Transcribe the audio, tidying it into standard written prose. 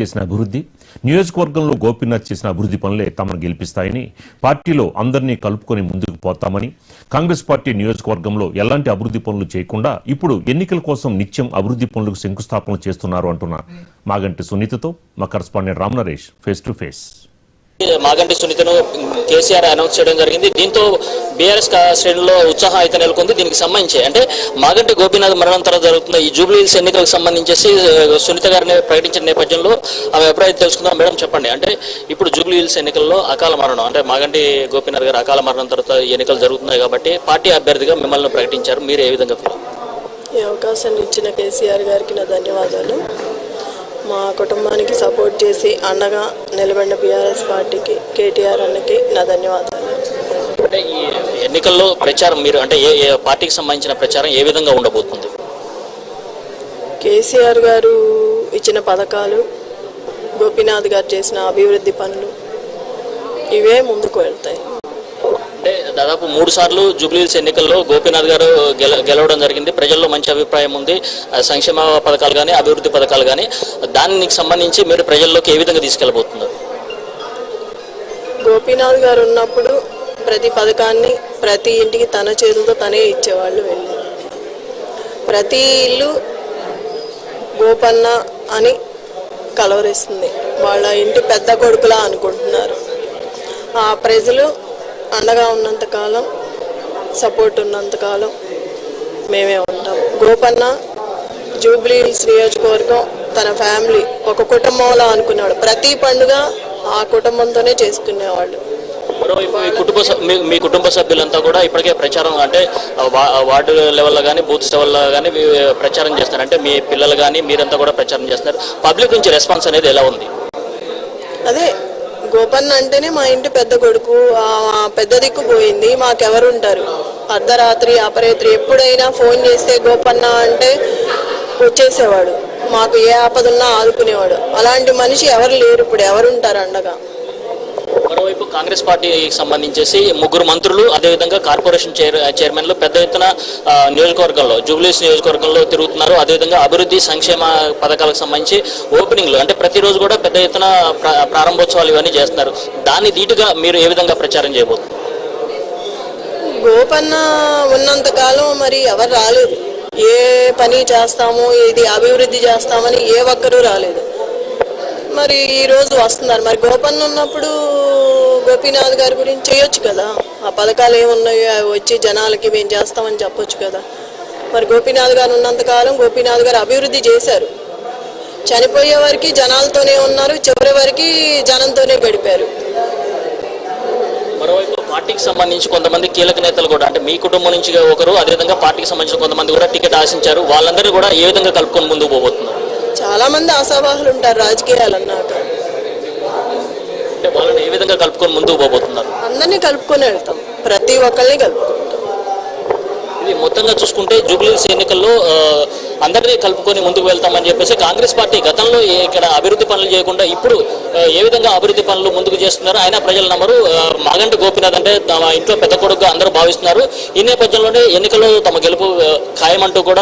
చేసిన అభివృద్ధి నియోజకవర్గంలో గోపీనాథ్ చేసిన అభివృద్ధి పనులే తమను గెలిపిస్తాయని పార్టీలో అందరినీ కలుపుకొని ముందుకు పోతామని కాంగ్రెస్ పార్టీ నియోజకవర్గంలో ఎలాంటి అభివృద్ధి పనులు చేయకుండా ఇప్పుడు ఎన్నికల కోసం నిత్యం అభివృద్ధి పనులకు శంకుస్థాపనలు చేస్తున్నారు అంటున్న మాగంటి సునీతతో మా correspondent Ram Naresh face to face. Maganti సునీతను కేసీఆర్ అనౌన్స్ చేయడం జరిగింది. దీంతో బీఆర్ఎస్ శ్రేణుల్లో ఉత్సాహం అయితే నెలకొంది. దీనికి సంబంధించి అంటే మాగంటి గోపీనాథ్ మరణం తర్వాత జరుగుతున్న ఈ జూబ్లీ హిల్స్ ఎన్నికలకు సంబంధించేసి సునీత గారిని ప్రకటించిన నేపథ్యంలో ఆమె ఎప్పుడైతే తెలుసుకుందాం. మేడం చెప్పండి, అంటే ఇప్పుడు జూబ్లీ హిల్స్ ఎన్నికల్లో అకాల మరణం అంటే మాగంటి గోపీనాథ్ గారు అకాల మరణం తర్వాత ఎన్నికలు జరుగుతున్నాయి కాబట్టి పార్టీ అభ్యర్థిగా మిమ్మల్ని ప్రకటించారు. మీరు ఏ విధంగా ఫీల్? ఈ అవకాశాన్ని ఇచ్చిన కేసీఆర్ గారికి నా ధన్యవాదాలు. మా కుటుంబానికి సపోర్ట్ చేసి అండగా నిలబడిన బీఆర్ఎస్ పార్టీకి కేటీఆర్ అన్నకి నా ధన్యవాదాలు. అంటే ఈ ఎన్నికల్లో ప్రచారం మీరు అంటే ఏ పార్టీకి సంబంధించిన ప్రచారం ఏ విధంగా ఉండబోతుంది? కేసీఆర్ గారు ఇచ్చిన పథకాలు, గోపీనాథ్ గారు చేసిన అభివృద్ధి పనులు ఇవే ముందుకు వెళ్తాయి. అంటే దాదాపు 3 సార్లు జూబ్లీ హిల్స్ ఎన్నికల్లో గోపీనాథ్ గారు గెలవడం జరిగింది. ప్రజల్లో మంచి అభిప్రాయం ఉంది. సంక్షేమ పథకాలు కానీ అభివృద్ధి పథకాలు కానీ దానికి సంబంధించి మీరు ప్రజల్లోకి ఏ విధంగా తీసుకెళ్ళబోతున్నారు? గోపీనాథ్ గారు ఉన్నప్పుడు ప్రతి పథకాన్ని ప్రతి ఇంటికి తన చేతులతో తనే ఇచ్చేవాళ్ళు. వెళ్ళి ప్రతి ఇల్లు గోపన్న అని కలవరిస్తుంది. వాళ్ళ ఇంటి పెద్ద కొడుకులా అనుకుంటున్నారు. ఆ ప్రజలు అండగా ఉన్నంతకాలం, సపోర్ట్ ఉన్నంతకాలం మేమే ఉంటాం. గోపన్న జూబ్లీ హిల్స్ నియోజకవర్గం తన ఫ్యామిలీ ఒక కుటుంబంలా అనుకునేవాడు. ప్రతి పండుగ ఆ కుటుంబంతోనే చేసుకునేవాళ్ళు. మీ కుటుంబ సభ్యులంతా కూడా ఇప్పటికే ప్రచారం అంటే వార్డు లెవెల్లో కానీ బూత్ లెవెల్లో కానీ ప్రచారం చేస్తారు. అంటే మీ పిల్లలు కానీ మీరంతా కూడా ప్రచారం చేస్తారు. పబ్లిక్ నుంచి రెస్పాన్స్ అనేది ఎలా ఉంది? అదే గోపన్న అంటేనే మా ఇంటి పెద్ద కొడుకు, పెద్ద దిక్కు పోయింది. మాకెవరుంటారు? అర్ధరాత్రి అపరాత్రి ఎప్పుడైనా ఫోన్ చేస్తే గోపన్న అంటే వచ్చేసేవాడు. మాకు ఏ ఆపదున్నా ఆదుకునేవాడు. అలాంటి మనిషి ఎవరు లేరు. ఇప్పుడు ఎవరుంటారు అండగా? మరోవైపు కాంగ్రెస్ పార్టీకి సంబంధించేసి 3 మంత్రులు అదేవిధంగా కార్పొరేషన్ చైర్మన్లు పెద్ద ఎత్తున నియోజకవర్గంలో జూబ్లీస్ నియోజకవర్గంలో తిరుగుతున్నారు. అదేవిధంగా అభివృద్ధి సంక్షేమ పథకాలకు సంబంధించి ఓపెనింగ్లు అంటే ప్రతిరోజు కూడా పెద్ద ఎత్తున ప్రారంభోత్సవాలు ఇవన్నీ చేస్తున్నారు. దాన్ని ధీటుగా మీరు ఏ విధంగా ప్రచారం చేయబోతున్నారు? గోపన్న ఉన్నంతకాలం మరి ఎవరు రాలేదు. ఏ పని చేస్తాము, ఇది అభివృద్ధి చేస్తామని ఏ ఒక్కరూ రాలేదు. మరి ఈరోజు వస్తున్నారు. మరి గోపన్న ఉన్నప్పుడు గోపీనాథ్ గారి గురించి చేయొచ్చు కదా. ఆ పథకాలు ఏమున్నాయో అవి వచ్చి జనాలకి మేము చేస్తామని చెప్పొచ్చు కదా. మరి గోపీనాథ్ గారు ఉన్నంతకాలం గోపీనాథ్ గారు అభివృద్ధి చేశారు. చనిపోయే వరకు జనాలతోనే ఉన్నారు, చివరి వరకు జనంతోనే గడిపారు. మరోవైపు పార్టీకి సంబంధించి కొంతమంది కీలక నేతలు కూడా అంటే మీ కుటుంబం నుంచి ఒకరు అదేవిధంగా పార్టీకి సంబంధించిన కొంతమంది కూడా టికెట్ ఆశించారు. వాళ్ళందరూ కూడా ఏ విధంగా కలుపుకొని ముందుకు పోబోతున్నారు? చాలా మంది ఆశావాహులు ఉంటారు రాజకీయాలు అన్నాక. అంటే వాళ్ళని ఏ విధంగా కలుపుకొని ముందుకు పోబోతున్నారు? అందరినీ కలుపుకొని వెళ్తాం, ప్రతి ఒక్కరిని కలుపుకుంటాం. ఇది మొత్తంగా చూసుకుంటే జూబ్లీ హిల్స్ ఎన్నికల్లో అందరినీ కలుపుకొని ముందుకు వెళ్తామని చెప్పేసి కాంగ్రెస్ పార్టీ గతంలో ఇక్కడ అభివృద్ధి పనులు చేయకుండా ఇప్పుడు ఏ విధంగా అభివృద్ధి పనులు ముందుకు చేస్తున్నారు ఆయన ప్రజలు నమ్మరు. మాగంటి గోపీనాథ్ అంటే తమ ఇంట్లో పెద్ద కొడుకుగా అందరూ భావిస్తున్నారు. ఈ నేపథ్యంలోనే ఎన్నికల్లో తమ గెలుపు ఖాయమంటూ కూడా